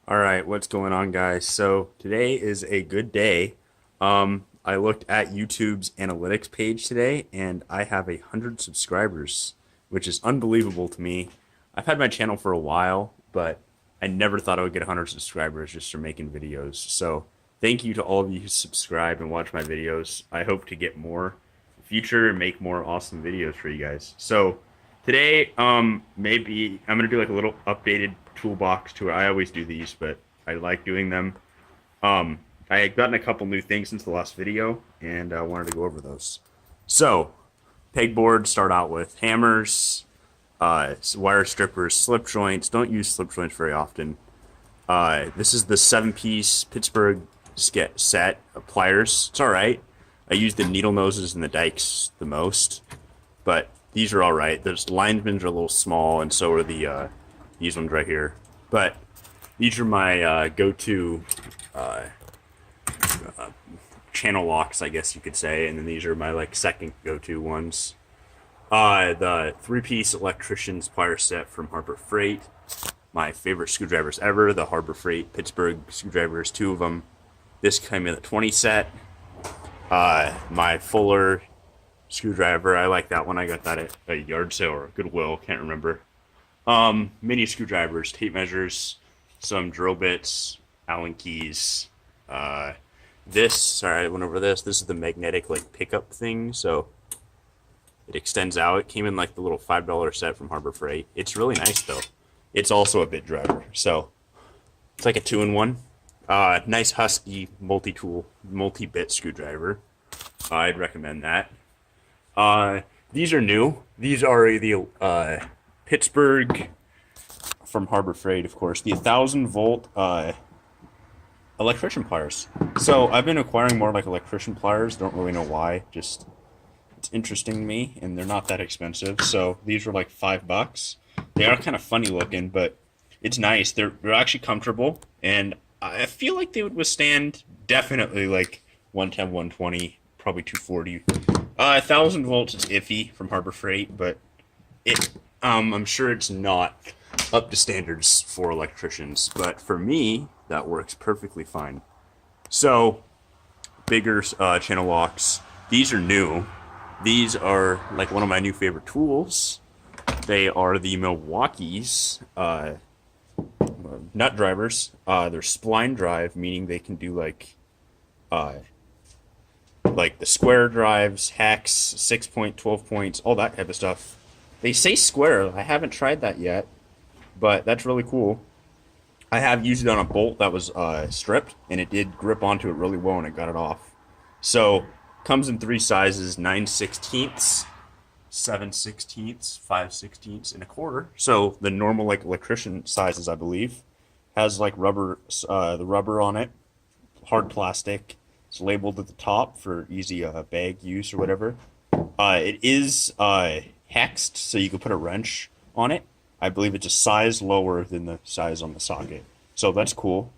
All right, what's going on, guys? So today is a good day. I looked at YouTube's analytics page today, and I have 100 subscribers, which is unbelievable to me. I've had my channel for a while, but I never thought I would get 100 subscribers just for making videos. So thank you to all of you who subscribe and watch my videos. I hope to get more in the future and make more awesome videos for you guys. So today, maybe I'm gonna do like a little updated toolbox tour. I always do these, but I like doing them. I had gotten a couple new things since the last video, and I wanted to go over those. So, pegboard, start out with hammers, wire strippers, slip joints. Don't use slip joints very often. This is the 7-piece Pittsburgh set of pliers. It's all right. I use the needle noses and the dikes the most, but these are all right. The linemen's are a little small, and so are these ones right here. But these are my go-to channel locks, I guess you could say, and then these are my like second go-to ones. The 3-piece electrician's plier set from Harbor Freight. My favorite screwdrivers ever, the Harbor Freight Pittsburgh screwdrivers, 2 of them. This came in the 20 set. My Fuller screwdriver, I like that one. I got that at a yard sale or Goodwill, can't remember. Mini screwdrivers, tape measures, some drill bits, Allen keys. Sorry, I went over this. This is the magnetic like pickup thing, so it extends out. It came in like the little $5 set from Harbor Freight. It's really nice though. It's also a bit driver, so it's like a 2-in-1. Nice Husky multi-tool, multi-bit screwdriver. I'd recommend that. These are new. These are the Pittsburgh from Harbor Freight, of course. The 1,000-volt electrician pliers. So I've been acquiring more like electrician pliers. Don't really know why. Just it's interesting to me, and they're not that expensive. So these were like $5. They are kind of funny looking, but it's nice. They're actually comfortable, and I feel like they would withstand definitely like 110, 120, probably 240. 1,000 volts is iffy from Harbor Freight, but I'm sure it's not up to standards for electricians. But for me, that works perfectly fine. So bigger channel locks. These are new. These are like one of my new favorite tools. They are the Milwaukee's nut drivers. They're spline drive, meaning they can do like the square drives, hex, 6-point, 12 points, all that type of stuff. They say square. I haven't tried that yet, but that's really cool. I have used it on a bolt that was stripped, and it did grip onto it really well, and it got it off. So comes in 3 sizes: 9/16, 7/16, 5/16, and a quarter. So the normal like electrician sizes, I believe, has like rubber, the rubber on it, hard plastic. It's labeled at the top for easy bag use or whatever. It is hexed, so you can put a wrench on it. I believe it's a size lower than the size on the socket. So that's cool.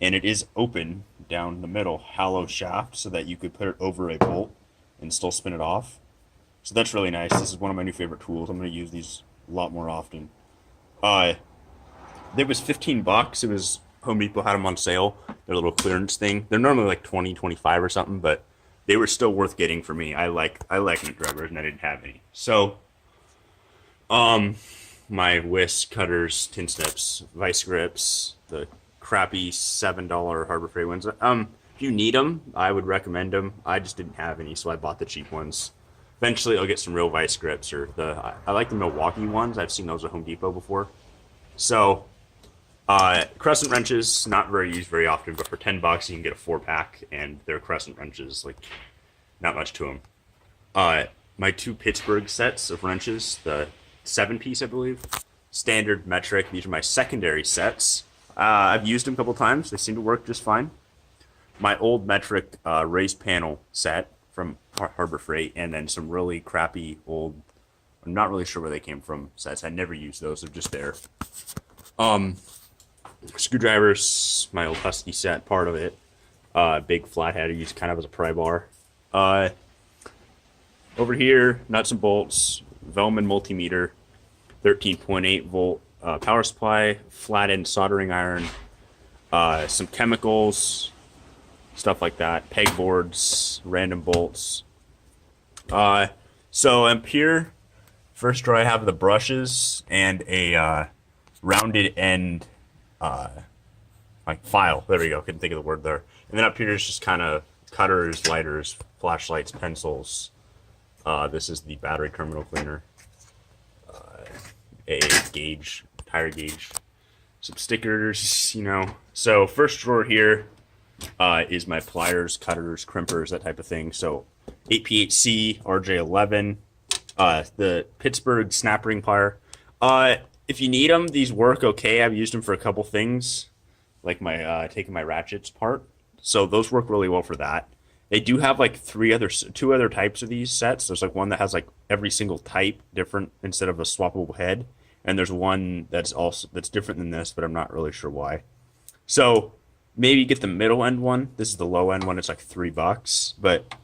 And it is open down the middle, hollow shaft, so that you could put it over a bolt and still spin it off. So that's really nice. This is one of my new favorite tools. I'm going to use these a lot more often. It was $15. It was Home Depot had them on sale. Their little clearance thing. They're normally like 20, 25 or something, but they were still worth getting for me. I like nut drivers, and I didn't have any. So, my whisk cutters, tin snips, vice grips, the crappy $7 Harbor Freight ones. If you need them, I would recommend them. I just didn't have any, so I bought the cheap ones. Eventually, I'll get some real vice grips, or I like the Milwaukee ones. I've seen those at Home Depot before. So, crescent wrenches, not very used very often, but for $10 you can get a 4-pack, and they're crescent wrenches, like not much to them. My 2 Pittsburgh sets of wrenches, the 7-piece, I believe, standard metric. These are my secondary sets. I've used them a couple times. They seem to work just fine. My old metric raised panel set from Harbor Freight, and then some really crappy old, I'm not really sure where they came from, sets. I never used those. They're just there. Screwdrivers, my old Husky set, part of it. Big flathead I use kind of as a pry bar. Over here, nuts and bolts, Velman multimeter, 13.8 volt power supply, flat end soldering iron, some chemicals, stuff like that, pegboards, random bolts. Uh, so up here, first drawer I have the brushes and a rounded end like file. There we go. Couldn't think of the word there. And then up here is just kind of cutters, lighters, flashlights, pencils. This is the battery terminal cleaner. A gauge, tire gauge, some stickers, you know. So first drawer here is my pliers, cutters, crimpers, that type of thing. So 8P8C, RJ11, the Pittsburgh snap ring plier. If you need them, these work okay. I've used them for a couple things, like my taking my ratchets apart. So those work really well for that. They do have like two other types of these sets. There's like one that has like every single type different instead of a swappable head, and there's one that's different than this, but I'm not really sure why. So maybe get the middle end one. This is the low end one. It's like $3, but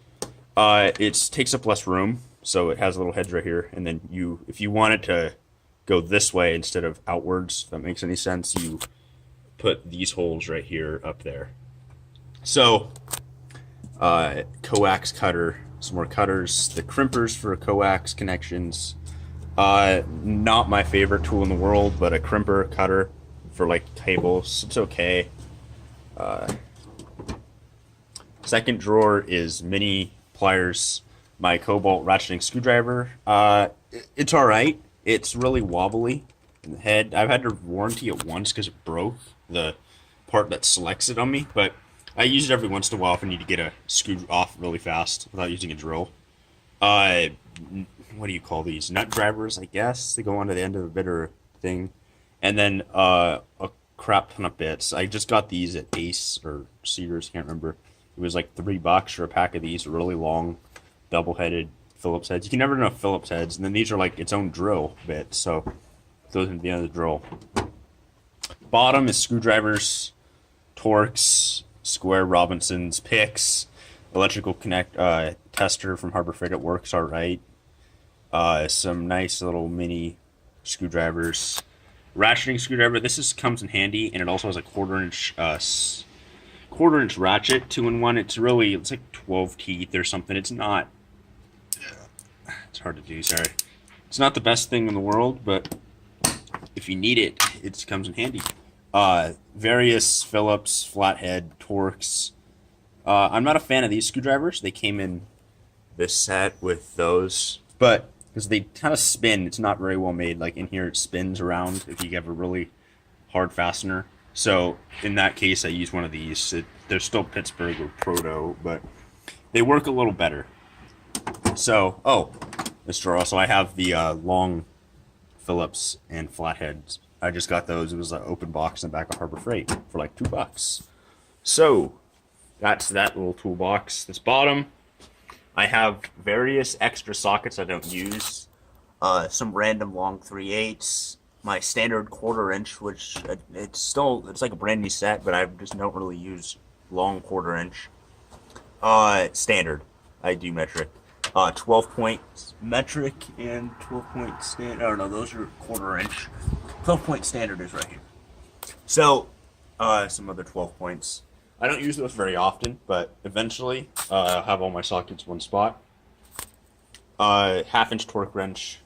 it takes up less room. So it has little heads right here, and then if you want it to go this way instead of outwards, if that makes any sense, you put these holes right here up there. So coax cutter, some more cutters, the crimpers for coax connections. Not my favorite tool in the world, but a crimper cutter for like cables, it's okay. Second drawer is mini pliers, my Cobalt ratcheting screwdriver. It's all right. It's really wobbly in the head. I've had to warranty it once because it broke the part that selects it on me, but I use it every once in a while if I need to get a screw off really fast without using a drill. What do you call these? Nut drivers, I guess. They go onto the end of the bitter thing. And then a crap ton of bits. I just got these at Ace or Sears, can't remember. It was like $3 for a pack of these really long, double-headed Phillips heads. You can never know Phillips heads. And then these are like its own drill bit, so those are the end of the drill. Bottom is screwdrivers, Torx, Square Robinsons, picks, electrical tester from Harbor Freight. It works all right. Some nice little mini screwdrivers. Ratcheting screwdriver. This comes in handy, and it also has a quarter-inch ratchet, 2-in-1. It's like 12 teeth or something. It's not. It's hard to do. Sorry. It's not the best thing in the world, but if you need it, it comes in handy. Various Phillips, flathead, Torx. I'm not a fan of these screwdrivers. They came in this set with those, but because they kind of spin, it's not very well made. Like in here, it spins around if you have a really hard fastener. So in that case, I use one of these. They're still Pittsburgh or Proto, but they work a little better. So, this drawer. Also, I have the long Phillips and flatheads. I just got those. It was an open box in the back of Harbor Freight for like $2. So that's that little toolbox. This bottom, I have various extra sockets I don't use. Some random long 3/8, my standard 1/4-inch, which it's like a brand new set, but I just don't really use long 1/4-inch. Standard. I do metric. 12-point metric and 12-point standard. Oh no, those are 1/4-inch. 12-point standard is right here. So, some other 12 points. I don't use those very often, but eventually I'll have all my sockets in one spot. 1/2-inch torque wrench.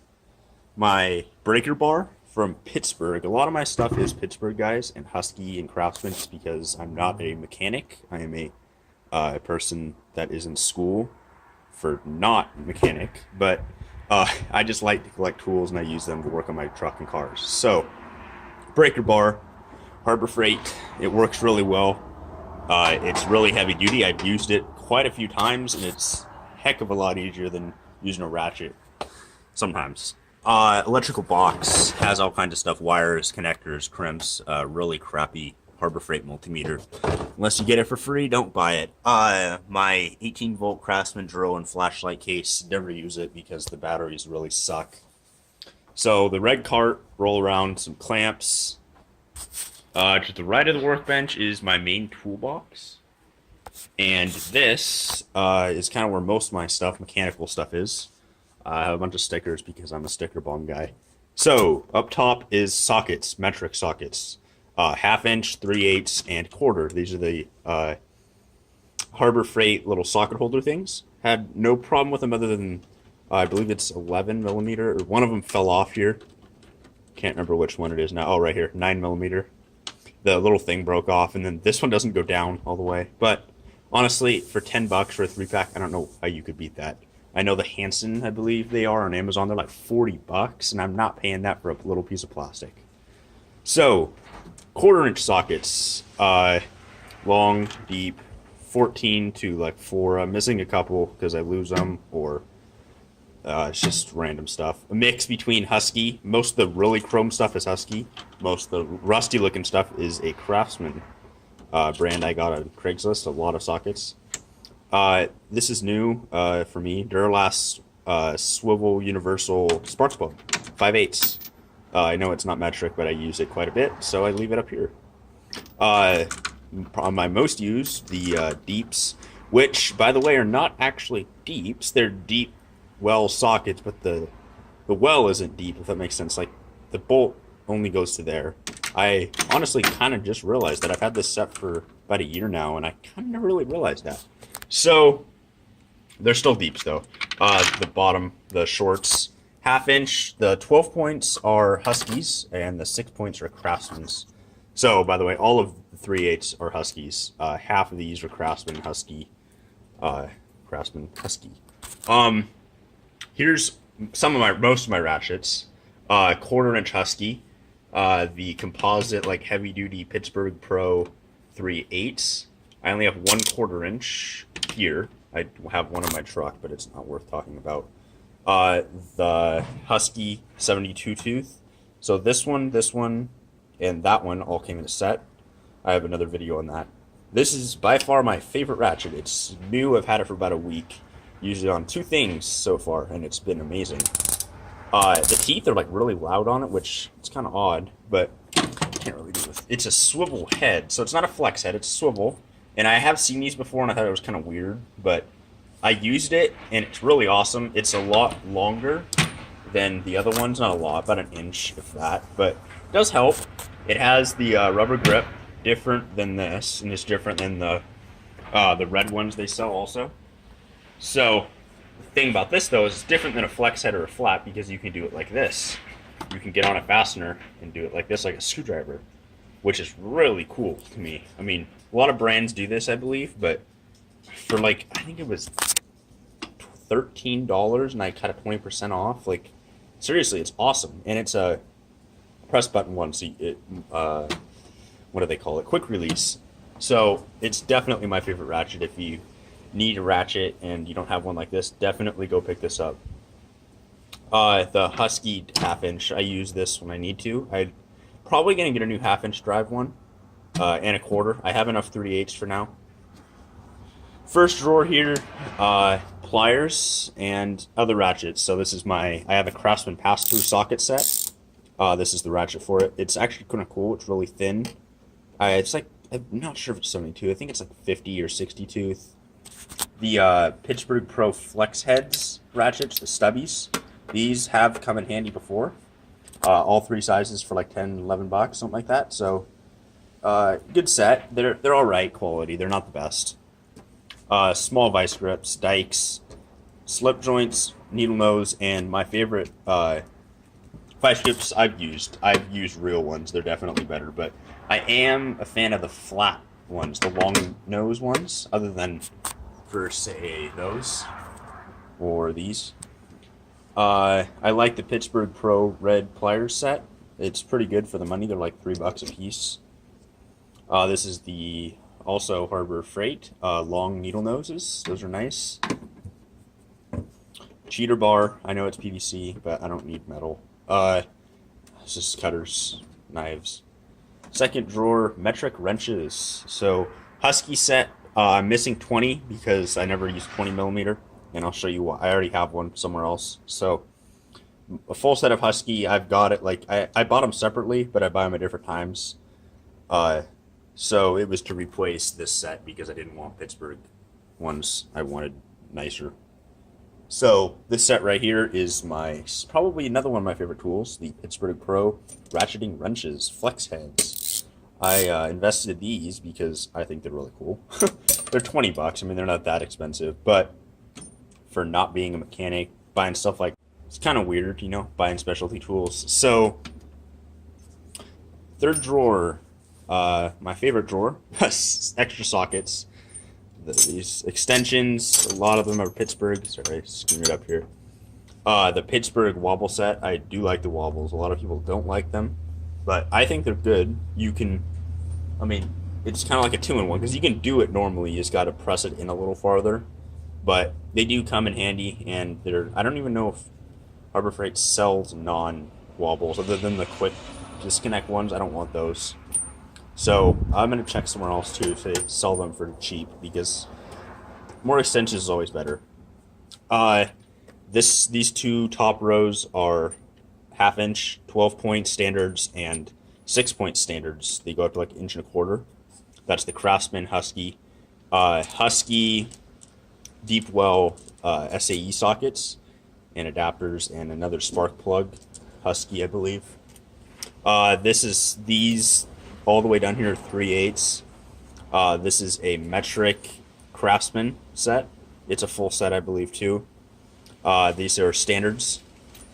My breaker bar from Pittsburgh. A lot of my stuff is Pittsburgh, guys, and Husky and Craftsman, just because I'm not a mechanic. I am a person that is in school for not mechanic, but I just like to collect tools and I use them to work on my truck and cars. So, breaker bar, Harbor Freight, it works really well. It's really heavy duty. I've used it quite a few times, and it's a heck of a lot easier than using a ratchet sometimes. Electrical box has all kinds of stuff, wires, connectors, crimps, really crappy Harbor Freight multimeter. Unless you get it for free, don't buy it. My 18-volt Craftsman drill and flashlight case, never use it because the batteries really suck. So the red cart, roll around, some clamps. To the right of the workbench is my main toolbox. And this is kind of where most of my stuff, mechanical stuff, is. I have a bunch of stickers because I'm a sticker bomb guy. So, up top is sockets, metric sockets. half inch, 3/8, and quarter. These are the Harbor Freight little socket holder things. Had no problem with them other than I believe it's 11 millimeter, or one of them fell off here. Can't remember which one it is now. Oh, right here, 9 millimeter. The little thing broke off, and then this one doesn't go down all the way. But honestly, for $10 for a 3-pack, I don't know how you could beat that. I know the Hansen, I believe they are on Amazon. They're like $40, and I'm not paying that for a little piece of plastic. So, quarter-inch sockets, long, deep, 14 to like 4. I'm missing a couple because I lose them, or it's just random stuff. A mix between Husky. Most of the really chrome stuff is Husky. Most of the rusty looking stuff is a Craftsman brand I got on Craigslist. A lot of sockets. This is new for me. Duralast Swivel Universal Sparks Plug, 5/8. I know it's not metric, but I use it quite a bit, so I leave it up here. On my most used, the deeps, which, by the way, are not actually deeps. They're deep well sockets, but the well isn't deep, if that makes sense. Like, the bolt only goes to there. I honestly kind of just realized that. I've had this set for about a year now, and I kind of never really realized that. So, they're still deeps, though. The bottom, the shorts, half inch, the 12 points are Huskies, and the 6 points are Craftsman's. So, by the way, all of the 3/8 are Huskies. Half of these are Craftsman Husky. Craftsman Husky. Here's most of my ratchets. Quarter-inch Husky. The composite, like, heavy-duty Pittsburgh Pro 3/8. I only have 1/4 inch here. I have one in my truck, but it's not worth talking about. The Husky 72 tooth. So this one, and that one all came in a set. I have another video on that. This is by far my favorite ratchet. It's new. I've had it for about a week. Used it on 2 things so far, and it's been amazing. The teeth are like really loud on it, which it's kind of odd, but can't really do with. It's a swivel head, so it's not a flex head. It's a swivel, and I have seen these before, and I thought it was kind of weird, but I used it, and it's really awesome. It's a lot longer than the other ones. Not a lot, about an inch, if that, but it does help. It has the rubber grip, different than this, and it's different than the red ones they sell also. So the thing about this, though, is it's different than a flex head or a flat, because you can do it like this. You can get on a fastener and do it like this, like a screwdriver, which is really cool to me. I mean, a lot of brands do this, I believe, but for like, I think it was $13, and I cut a 20% off. Like, seriously, it's awesome, and it's a press button one, so it what do they call it? Quick release. So it's definitely my favorite ratchet. If you need a ratchet and you don't have one like this, definitely go pick this up. The Husky half inch, I use this when I need to. I'm probably gonna get a new half inch drive one, and a quarter. I have enough 3/8 for now. First drawer here, pliers and other ratchets. So this is I have a Craftsman pass-through socket set. This is the ratchet for it. It's actually kind of cool. It's really thin. It's like, I'm not sure if it's 72. I think it's like 50 or 60 tooth. The Pittsburgh Pro Flex Heads ratchets, the stubbies. These have come in handy before. All 3 sizes for like 10, $11, something like that. So, good set. They're all right quality. They're not the best. Small vice grips, dikes, slip joints, needle nose, and my favorite vice grips I've used real ones. They're definitely better, but I am a fan of the flat ones, the long nose ones, other than for, say, those or these. I like the Pittsburgh Pro Red Pliers set. It's pretty good for the money. They're like $3 a piece. This is the also Harbor Freight long needle noses. Those are nice. Cheater bar. I know it's PVC, but I don't need metal. It's just cutters, knives. Second drawer, metric wrenches. So Husky set. I'm missing 20 because I never used 20 millimeter, and I'll show you why. I already have one somewhere else. So a full set of Husky. I've got it. Like I bought them separately, but I buy them at different times. So it was to replace this set because I didn't want Pittsburgh ones. I wanted nicer. So this set right here is probably another one of my favorite tools, the Pittsburgh Pro ratcheting wrenches, flex heads. I invested in these because I think they're really cool. They're 20 bucks. I mean, they're not that expensive, but for not being a mechanic, buying stuff like it's kind of weird, you know, buying specialty tools. So, third drawer, my favorite drawer, extra sockets. These extensions, a lot of them are Pittsburgh. Sorry, I screwed it up here. The Pittsburgh wobble set, I do like the wobbles. A lot of people don't like them, but I think they're good. You can, I mean, it's kind of like a two-in-one because you can do it normally. You just got to press it in a little farther, but they do come in handy, and they're. I don't even know if Harbor Freight sells non-wobbles other than the quick disconnect ones. I don't want those. So I'm gonna check somewhere else too if they sell them for cheap because more extensions is always better. Uh, these two top rows are half-inch, 12-point standards, and 6-point standards. They go up to like an inch and a quarter. That's the Craftsman Husky. Husky deep well SAE sockets and adapters and another spark plug. Husky, I believe. This is these all the way down here, 3/8. This is a metric Craftsman set. It's a full set, I believe, too. These are standards,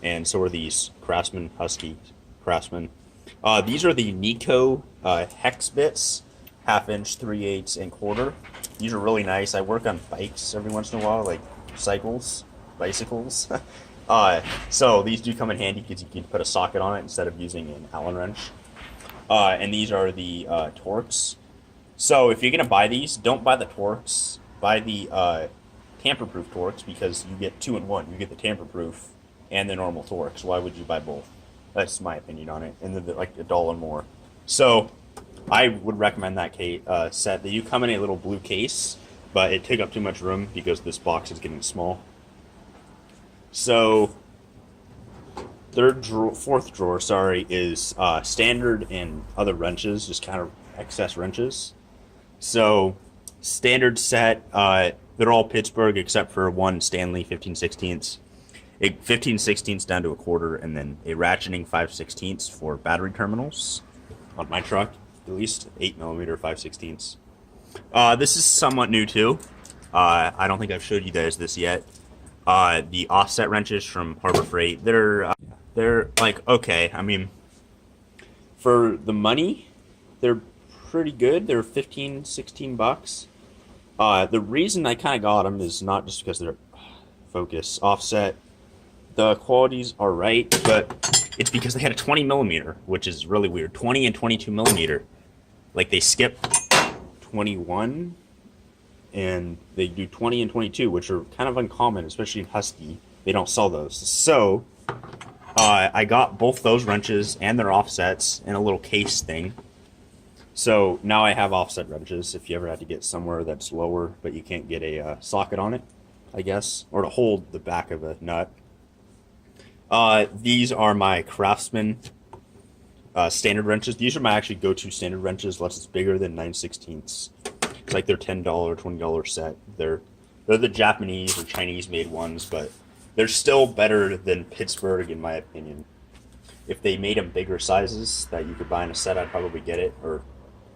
and so are these Craftsman, Husky, Craftsman. These are the Nico hex bits, half-inch, 3/8, and quarter. These are really nice. I work on bikes every once in a while, like bicycles. So these do come in handy because you can put a socket on it instead of using an Allen wrench. And these are the Torx. So if you're gonna buy these, don't buy the Torx. Buy the tamper-proof Torx because you get 2-in-1. You get the tamper-proof and the normal Torx. Why would you buy both? That's my opinion on it. And they're like $1 more. So I would recommend that set. They do come in a little blue case, but it took up too much room because this box is getting small. So fourth drawer, sorry, is standard and other wrenches, just kind of excess wrenches. So standard set, they're all Pittsburgh except for one Stanley 15/16. A 15/16 down to a quarter, and then a ratcheting 5/16 for battery terminals on my truck, at least 8mm 5/16. This is somewhat new too. I don't think I've showed you guys this yet. The offset wrenches from Harbor Freight, they're like okay. I mean, for the money, they're pretty good. They're 15-16 bucks. The reason I kind of got them is not just because they're focus offset. The qualities are right, but it's because they had a 20mm, which is really weird. 20 and 22mm. Like they skip 21 and they do 20 and 22, which are kind of uncommon, especially in Husky. They don't sell those. So I got both those wrenches and their offsets in a little case thing. So now I have offset wrenches if you ever had to get somewhere that's lower, but you can't get a socket on it, I guess, or to hold the back of a nut. These are my Craftsman standard wrenches. These are my actually go-to standard wrenches, unless it's bigger than 9/16. It's like their $10, $20 set. They're the Japanese or Chinese made ones, but they're still better than Pittsburgh in my opinion. If they made them bigger sizes that you could buy in a set, I'd probably get it. Or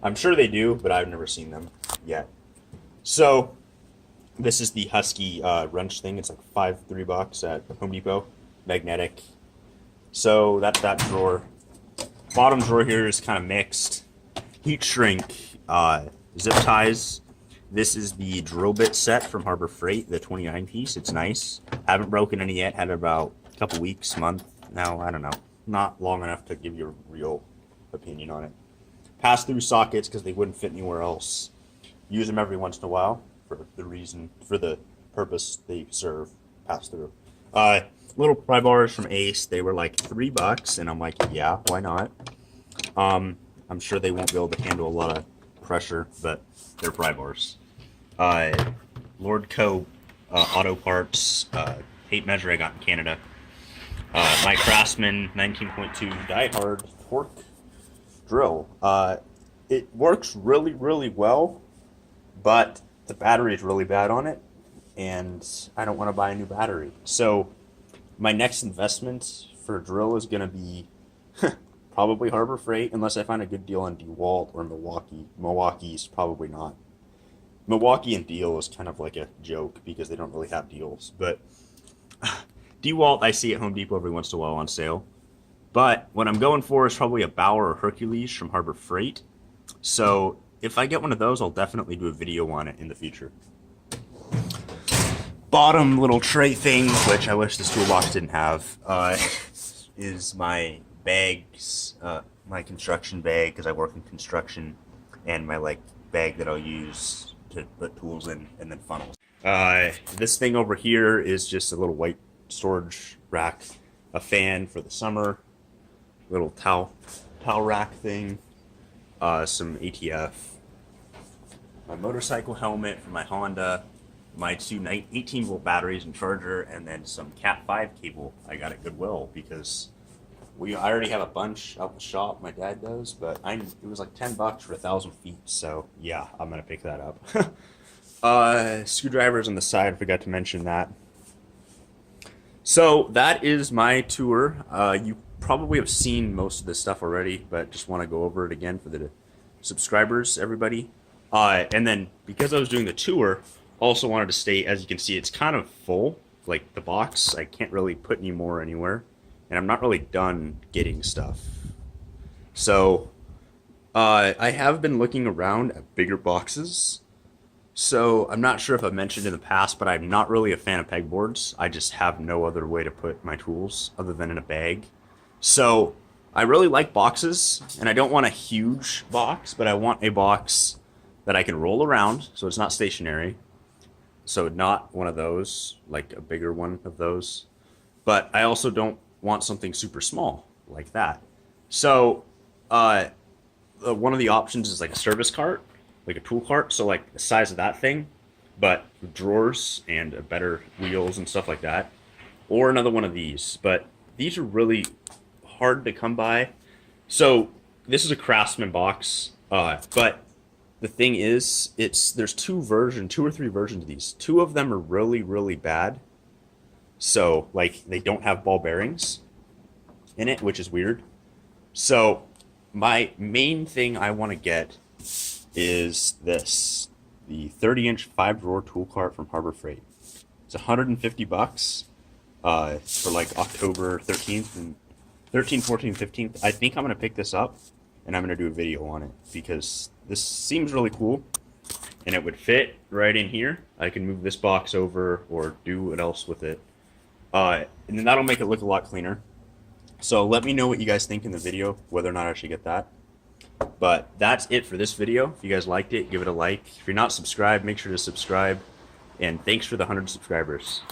I'm sure they do, but I've never seen them yet. So this is the Husky wrench thing. It's like $3 at Home Depot. Magnetic. So that's that drawer. Bottom drawer here is kind of mixed. Heat shrink, zip ties. This is the drill bit set from Harbor Freight, the 29 piece. It's nice. Haven't broken any yet. Had it about a couple weeks, month. Now I don't know. Not long enough to give you a real opinion on it. Pass through sockets because they wouldn't fit anywhere else. Use them every once in a while for the purpose they serve. Pass through. Little pry bars from Ace. They were like $3, and I'm like, yeah, why not? I'm sure they won't be able to handle a lot of pressure, but they're pry bars. Lordco auto parts, tape measure I got in Canada. My Craftsman 19.2 die-hard torque drill. It works really, really well, but the battery is really bad on it, and I don't want to buy a new battery. So my next investment for a drill is going to be Probably Harbor Freight, unless I find a good deal on DeWalt or Milwaukee. Milwaukee's probably not. Milwaukee and Deal is kind of like a joke because they don't really have deals. But DeWalt I see at Home Depot every once in a while on sale. But what I'm going for is probably a Bauer or Hercules from Harbor Freight. So if I get one of those, I'll definitely do a video on it in the future. Bottom little tray thing, which I wish this toolbox didn't have, is my bags, my construction bag, because I work in construction, and my like bag that I'll use to put tools in, and then funnels. This thing over here is just a little white storage rack, a fan for the summer, little towel rack thing, some ATF, my motorcycle helmet for my Honda, my two 18-volt batteries and charger, and then some Cat 5 cable I got at Goodwill because I already have a bunch out the shop. My dad does, but it was like $10 for 1,000 feet. So yeah, I'm gonna pick that up. Screwdrivers on the side. Forgot to mention that. So that is my tour. You probably have seen most of this stuff already, but just want to go over it again for the subscribers, everybody. And then because I was doing the tour, also wanted to state, as you can see, it's kind of full, like the box. I can't really put any more anywhere, and I'm not really done getting stuff. So I have been looking around at bigger boxes. So I'm not sure if I've mentioned in the past, but I'm not really a fan of pegboards. I just have no other way to put my tools other than in a bag. So I really like boxes, and I don't want a huge box, but I want a box that I can roll around so it's not stationary. So not one of those, like a bigger one of those. But I also don't want something super small like that. So one of the options is like a service cart, like a tool cart. So like the size of that thing, but with drawers and better wheels and stuff like that. Or another one of these. But these are really hard to come by. So this is a Craftsman box, but the thing is, there's two or three versions of these. Two of them are really, really bad. So, like, they don't have ball bearings in it, which is weird. So, my main thing I want to get is this. The 30-inch 5-drawer tool cart from Harbor Freight. It's $150 for, like, October 13th and 13th, 14th, 15th. I think I'm going to pick this up, and I'm going to do a video on it because this seems really cool, and it would fit right in here. I can move this box over or do what else with it, and then that'll make it look a lot cleaner. So let me know what you guys think in the video, whether or not I should get that. But that's it for this video. If you guys liked it, give it a like. If you're not subscribed, make sure to subscribe, and thanks for the 100 subscribers.